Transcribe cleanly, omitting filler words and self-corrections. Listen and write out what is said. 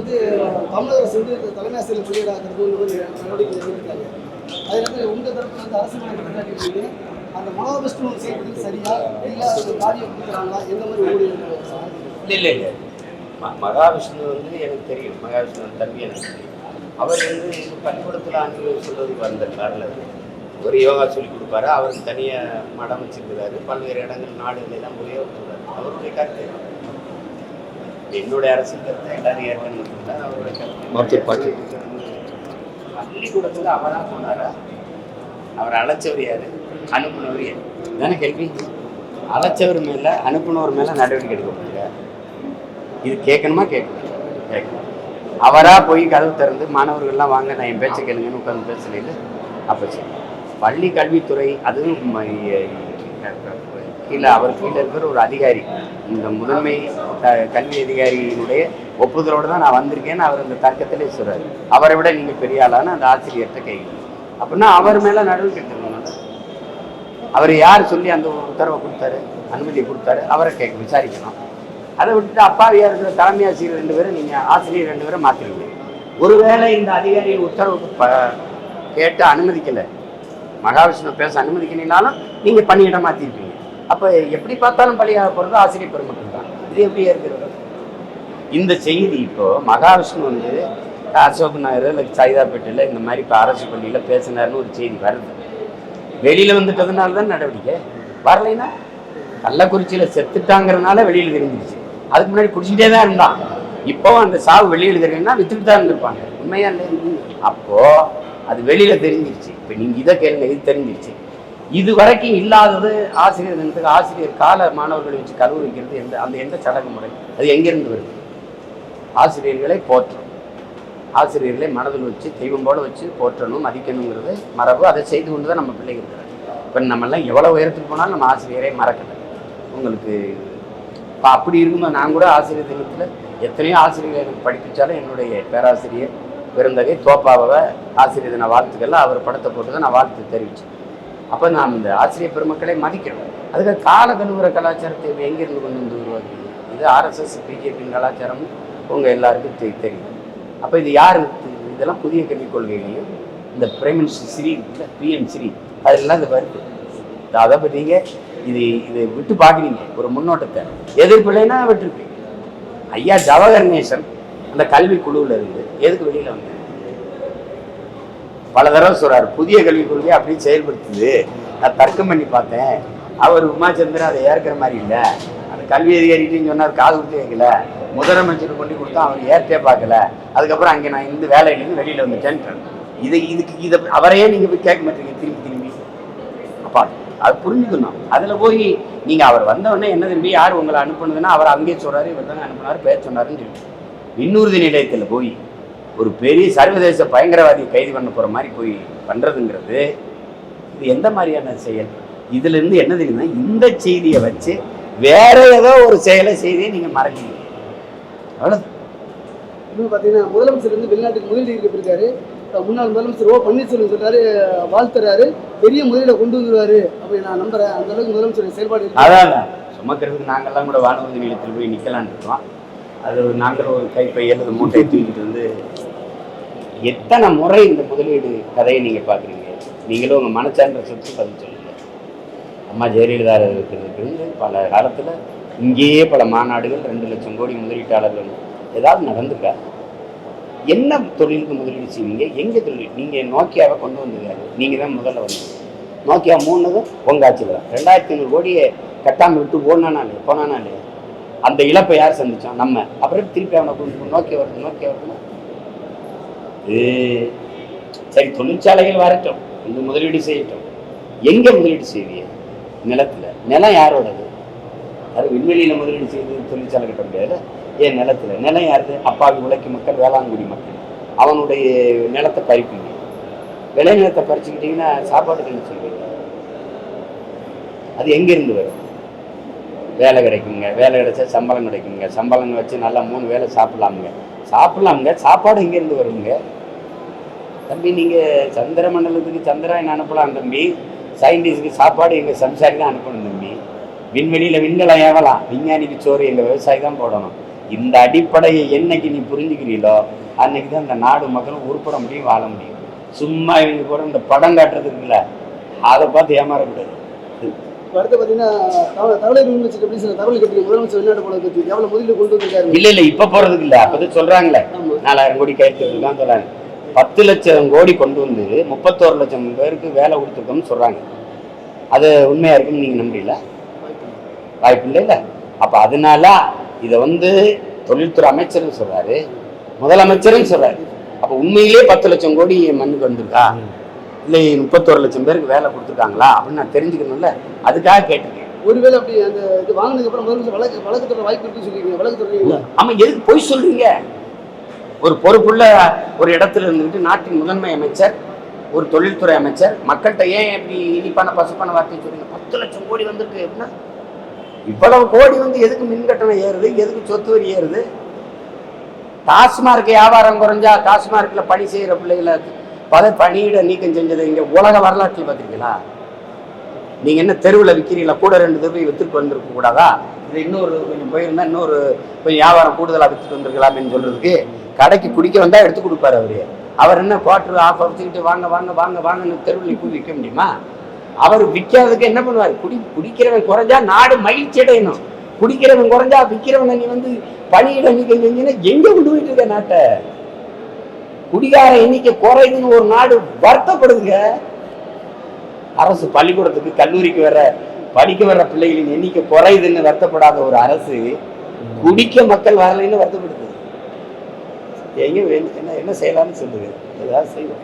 வந்து தமிழக அரசு வந்து தலைமை ஆசிரியர் வெளியிடாங்கிறது ஒரு நடவடிக்கை எடுத்திருக்காங்க. அது வந்து உங்கள் தரப்பு வந்து அரசு கேள்வி, அந்த மகாவிஷ்ணு செயல்படுறது சரியா இல்லை அது காரியம் கொடுக்குறாங்களா, எந்த மாதிரி ஊழியர்கள்? இல்லை மகாவிஷ்ணு வந்து எனக்கு தெரியும். மகாவிஷ்ணு தம்பி எனக்கு தெரியும். அவர் வந்து பள்ளிக்கூடத்தில் ஆங்கிலம் சொல்றதுக்கு வரல. ஒரு யோகா சொல்லி கொடுப்பாரு. அவருக்கு தனியாக மடம் வச்சிருக்கிறாரு. பல்வேறு இடங்கள் நாடுகளெல்லாம் போய் சொல்றாரு. அவருடைய கருத்து என்னுடைய அரசியல் கருத்தை எல்லாரும் ஏற்கனவே அவருடைய கருத்து. பள்ளிக்கூடத்தில் அவராக சொன்னாரா? அவர் அழைச்சவர் யாரு, அனுப்புனவர் யாரு தானே கேள்வி. அழைச்சவர் மேலே அனுப்புனவர் மேலே நடவடிக்கை எடுக்க முடியல. இது கேட்கணுமா? கேட்கணும். அவராக போய் கதவு திறந்து மாணவர்கள்லாம் வாங்க நான் என் பேச்சை கேளுங்கன்னு உட்காந்து பேசல. அப்போ சரி, பள்ளி கல்வித்துறை அதுவும் கீழே அவர் கீழே இருக்கிற ஒரு அதிகாரி, இந்த முதன்மை கல்வி அதிகாரியினுடைய ஒப்புதலோடு தான் நான் வந்திருக்கேன்னு அவர் அந்த தர்க்கத்திலே சொல்கிறார். அவரை விட நீங்கள் பெரிய ஆளான அந்த ஆசிரியர்கிட்ட கேட்கணும். அப்படின்னா அவர் மேலே நடவடிக்கை எடுத்துக்கணும். அவர் யார் சொல்லி அந்த உத்தரவை கொடுத்தாரு, அனுமதியை கொடுத்தாரு, அவரை விசாரிக்கணும். அதை விட்டுட்டு அப்பாவியாக இருக்கிற தலைமை ஆசிரியர் 2 பேரும் நீங்கள் ஆசிரியர் 2 பேரும் மாற்றிருக்கீங்க. ஒருவேளை இந்த அதிகாரியின் உத்தரவுக்கு கேட்டு அனுமதிக்கலை, மகாவிஷ்ணு பேச அனுமதிக்கணும்னாலும் நீங்கள் பணியிடம் மாற்றிருப்பீங்க. அப்போ எப்படி பார்த்தாலும் பலியாக போகிறது ஆசிரியர் பெருமக்கள் தான். இது எப்படி இருக்கிறது? இந்த செய்தி இப்போ மகாவிஷ்ணு வந்து அசோக் நகர் இல்லை சைதாப்பேட்டையில் இந்த மாதிரி இப்போ அரசு பள்ளியில் பேசினார்னு ஒரு செய்தி வருது. வெளியில் வந்துட்டதுனால தான் நடவடிக்கை. வரலைன்னா கள்ளக்குறிச்சியில் செத்துட்டாங்கிறதுனால வெளியில் தெரிஞ்சிருச்சு. அதுக்கு முன்னாடி குடிச்சிட்டே தான் இருந்தான். இப்போவும் அந்த சாவு வெளியில் தெரியுங்கன்னா வித்துட்டு தான் இருந்திருப்பாங்க. உண்மையா இல்லை? அப்போது அது வெளியில் தெரிஞ்சிருச்சு. இப்போ நீங்கள் இதை கேளுங்க, இது தெரிஞ்சிருச்சு. இது வரைக்கும் இல்லாதது ஆசிரியர் தினத்துக்கு ஆசிரியர் கால மாணவர்களை வச்சு கழுவு வைக்கிறது எந்த சடங்கு முறை? அது எங்கேருந்து வருது? ஆசிரியர்களை போற்றணும், ஆசிரியர்களை மனதில் வச்சு தெய்வம் போல வச்சு போற்றணும், மதிக்கணுங்கிறது மரபு. அதை செய்து கொண்டு தான் நம்ம பிள்ளைங்க இருக்கிறாங்க. இப்போ நம்மெல்லாம் எவ்வளோ உயரத்துக்கு போனாலும் நம்ம ஆசிரியரை மறக்கலை. உங்களுக்கு இப்போ அப்படி இருக்கும்போது நான் கூட ஆசிரியர் தினத்தில் எத்தனையோ ஆசிரியர்கள் எனக்கு படிப்பிச்சாலும் என்னுடைய பேராசிரியர் பெருந்தகை தோப்பாவை ஆசிரியர் தின வாழ்த்துக்கள்லாம் அவர் படத்தை போட்டு தான் நான் வாழ்த்து தெரிவித்தேன். அப்போ நாம் இந்த ஆசிரியர் பெருமக்களை மதிக்கணும். அதுக்கு கால கழுவுற கலாச்சாரத்தை எங்கேருந்து கொண்டு வந்து உருவாக்குது? இது ஆர்எஸ்எஸ் பிஜேபியின் கலாச்சாரமும் உங்கள் எல்லாருக்கும் தெரியும். அப்போ இது யார்? இதெல்லாம் புதிய கல்விக் கொள்கைகளையும் இந்த பிரைம் மினிஸ்டர் ஸ்ரீ இல்லை பிஎம் ஸ்ரீ அதெல்லாம் இது வருது. அதை பற்றிங்க இதை விட்டு பார்க்குறீங்க. ஒரு முன்னோட்டத்தை எதிர்ப்பில்லைன்னா விட்டுருப்பீங்க. ஐயா ஜவஹர் நேசன் அந்த கல்வி குழுவில் இருந்து எதுக்கு வெளியில் வந்து பல தடவை சொல்கிறார், புதிய கல்விக் கொள்கையை அப்படியே செயல்படுத்துது. நான் தர்க்கம் பண்ணி பார்த்தேன். அவர் உமாச்சந்திரன் அதை ஏற்கிற மாதிரி இல்லை. அந்த கல்வி அதிகாரிகிட்டையும் சொன்னார், காது கொடுத்து வைக்கல. முதலமைச்சருக்கு கொண்டு கொடுத்தா அவர் ஏற்றே பார்க்கல. அதுக்கப்புறம் அங்கே நான் இந்த வேலையிலேருந்து வெளியில் வந்துட்டேன். இதை அவரையே நீங்கள் போய் கேட்க மாட்டீங்க திரும்பி. அப்பா அது புரிஞ்சுக்கணும். அதில் போய் நீங்கள் அவர் வந்தவொடனே என்ன தம்பி யார் உங்களை அனுப்புனதுன்னா அவர் அங்கேயே சொல்கிறாரு, இவர் தானே அனுப்புனார், பேச சொன்னாருன்னு சொல்லி இன்னொரு நிலையத்தில் போய் ஒரு பெரிய சர்வதேச பயங்கரவாதியை கைது பண்ண போகிற மாதிரி போய் பண்ணுறதுங்கிறது இது எந்த மாதிரியான செயல்? இதுலேருந்து என்ன தெரியுதுன்னா இந்த செய்தியை வச்சு வேற ஏதோ ஒரு செய்தியை நீங்கள் மறைக்கிறீங்க. அவ்வளோ இன்னும் பார்த்தீங்கன்னா முதலமைச்சர் வந்து வெளிநாட்டுக்கு முதலீடு போயிருக்காரு. முன்னாள் முதலமைச்சர் ஓ பன்னீர்செல்வம் சொல்றாரு, வாழ்த்துறாரு, பெரிய முதலீடை கொண்டு வந்துருவாரு அப்படி நான் நம்புறேன். அந்த அளவுக்கு முதலமைச்சர் செயல்பாடு. அதான் சுமக்கிறதுக்கு நாங்கள்லாம் கூட வானூர்தி நிலையத்தில் போய் நிற்கலான் இருக்கோம். அது நாங்கள் ஒரு கைப்பை 7 மூட்டை தூக்கிட்டு வந்து எத்தனை முறை இந்த முதலீடு கதையை நீங்கள் பார்க்குறீங்க. நீங்களும் உங்கள் மனச்சான்ற சொத்து பதில் சொல்லுங்க. அம்மா ஜெயலலிதா இருக்கிறதுக்கு பல காலத்தில் இங்கேயே பல மாநாடுகள் 2 லட்சம் கோடி முதலீட்டாளர்கள் ஏதாவது நடந்துக்கா? என்ன தொழிலுக்கு முதலீடு செய்வீங்க? எங்கே தொழில்? நீங்கள் நோக்கியாவை கொண்டு வந்துருக்காரு, நீங்கள் தான் முதல்ல வந்து நோக்கியா 3 உங்கள் ஆட்சியில் தான் 2500 கோடியை கட்டாமல் விட்டு போனானாலே அந்த இழப்பை யார் சந்தித்தோம்? நம்ம. அப்புறம் திருப்பி அவனை நோக்கிய வருதுன்னா சரி, தொழிற்சாலைகள் வரட்டும், இந்த முதலீடு செய்யட்டும். எங்கே முதலீடு செய்வீங்க? நிலத்தில். நிலம் யாரோடது? அது விண்வெளியில் முதலீடு செய்து தொழிற்சாலை கட்ட முடியாது. ஏன் நிலத்தில்? நிலம் யாருது? அப்பாவி உழைக்கும் மக்கள், வேளாண்குடி மக்கள். அவனுடைய நிலத்தை பறிப்பீங்க. விளை நிலத்தை பறிச்சுக்கிட்டிங்கன்னா சாப்பாட்டுக்கு என்ன சொல்வீங்க? அது எங்கேருந்து வரும்? வேலை கிடைக்குங்க, வேலை கிடைச்சா சம்பளம் கிடைக்குங்க, சம்பளம் வச்சு நல்லா 3 வேலை சாப்பிட்லாமுங்க. சாப்பாடு எங்கேருந்து வருங்க தம்பி? நீங்கள் சந்திர மண்டலத்துக்கு சந்திராயன் அனுப்பலாம் தம்பி, சயின்டிஸ்டுக்கு சாப்பாடு எங்கள் சம்சாரி தான் அனுப்பணும் தம்பி. விண்வெளியில் விண்கலம் ஏவலாம், விஞ்ஞானிக்கு சோறு எங்கள் விவசாயி தான் போடணும். இந்த அடிப்படையை என்னைக்கு நீ புரிஞ்சுக்கிறீங்களோ அன்னைக்கு தான் இந்த நாடு மக்களும் உருப்பட முடியும், வாழ முடியும். சும்மா இவங்க கூட இந்த படம் காட்டுறது இருக்குல்ல, அதை பார்த்து ஏமாறக்கூடாது. அடுத்து பார்த்தீங்கன்னா தகவல் யூனிவர்சிட்டி எப்படி சில தகவல் கட்டி முதலமைச்சர் வெளிநாடு போன பற்றி எவ்வளோ முதலீடு கொண்டு வந்திருக்காரு. இல்லை இப்போ போகிறதுக்கு இல்லை, அப்போதான் சொல்கிறாங்களே 4000 கோடி கையெழுத்துருக்கான்னு சொல்கிறாங்க. 10 லட்சம் கோடி கொண்டு வந்து 31 லட்சம் பேருக்கு வேலை கொடுத்துருக்கோம்னு சொல்கிறாங்க. அது உண்மையாக இருக்குன்னு நீங்கள் நம்புறீங்களா? வாய்ப்பு இல்லை இல்லை. அப்போ அதனால இதை வந்து தொழில்துறை அமைச்சர்னு சொல்கிறாரு, முதலமைச்சர்னு சொல்கிறாரு. அப்போ உண்மையிலே 10 லட்சம் கோடி மண்ணுக்கு வந்திருக்கா, இல்லை 31 லட்சம் பேருக்கு வேலை கொடுத்துருக்காங்களா அப்படின்னு நான் தெரிஞ்சுக்கணும்ல, அதுக்காக கேட்டிருக்கேன். ஒருவேளை அப்படி அந்த இது வாங்கினதுக்கு அப்புறம் முதலமைச்சர் வழக்குத்துறை வாய்ப்பு இருக்குன்னு சொல்லியிருக்கீங்க. வழக்குத்துறை ஆமாம், எதுக்கு பொய் சொல்றீங்க? ஒரு பொறுப்புள்ள ஒரு இடத்துல இருந்துக்கிட்டு நாட்டின் முதன்மை அமைச்சர், ஒரு தொழில்துறை அமைச்சர் மக்கள்கிட்ட ஏன் எப்படி இனிப்பான பசுப்பான வார்த்தை சொல்றீங்க? 10 லட்சம் கோடி வந்திருக்கு அப்படின்னா இவ்வளவு கோடி வந்து எதுக்கு மின் கட்டணம் ஏறுது, எதுக்கு சொத்து வரி ஏறுது? டாஸ்மார்க் வியாபாரம் குறைஞ்சா டாஸ்மார்க்ல பணி செய்யற பிள்ளைகளை பணியிட நீக்கம் செஞ்சது இங்க உலக வரலாற்றில் பார்த்துருக்கீங்களா? நீங்க என்ன தெருவில் விற்கிறீங்களா? கூட 2 தெருவை வித்துட்டு வந்திருக்க கூடாதா? இது இன்னொரு கொஞ்சம் போயிருந்தா இன்னொரு கொஞ்சம் வியாபாரம் கூடுதலாக வித்துட்டு வந்திருக்கலாம்னு சொல்றதுக்கு கடைக்கு குடிக்க வந்தா எடுத்து கொடுப்பாரு அவரு. அவர் என்ன குவார்டர் ஆஃப் வச்சுக்கிட்டு வாங்க வாங்க வாங்க வாங்கன்னு தெருவில் போய் விற்க முடியுமா? அவர் விற்காததுக்கு என்ன பண்ணுவார்? குடிக்கிறவன் குறைஞ்சா நாடு மகிழ்ச்சி அடையணும், குடிக்கிறவன் குறைஞ்சா விற்கிறவன் நீ வந்து பணியிட நீக்கம் செஞ்சீங்கன்னா எங்க கொண்டு போயிட்டு இருக்க நாட்டை? குடிகார எண்ணிக்கை குறையுதுன்னு ஒரு நாடு வருத்தப்படுதுங்க. அரசு பள்ளிக்கூடத்துக்கு கல்லூரிக்கு படிக்க வர்ற பிள்ளைகளின் எண்ணிக்கை குறையுதுன்னு வருத்தப்படாத ஒரு அரசு குடிக்க மக்கள் வரலைன்னு வருத்தப்படுது. எங்க என்ன செய்யலாம்னு சொல்லுங்க, ஏதாவது செய்வோம்.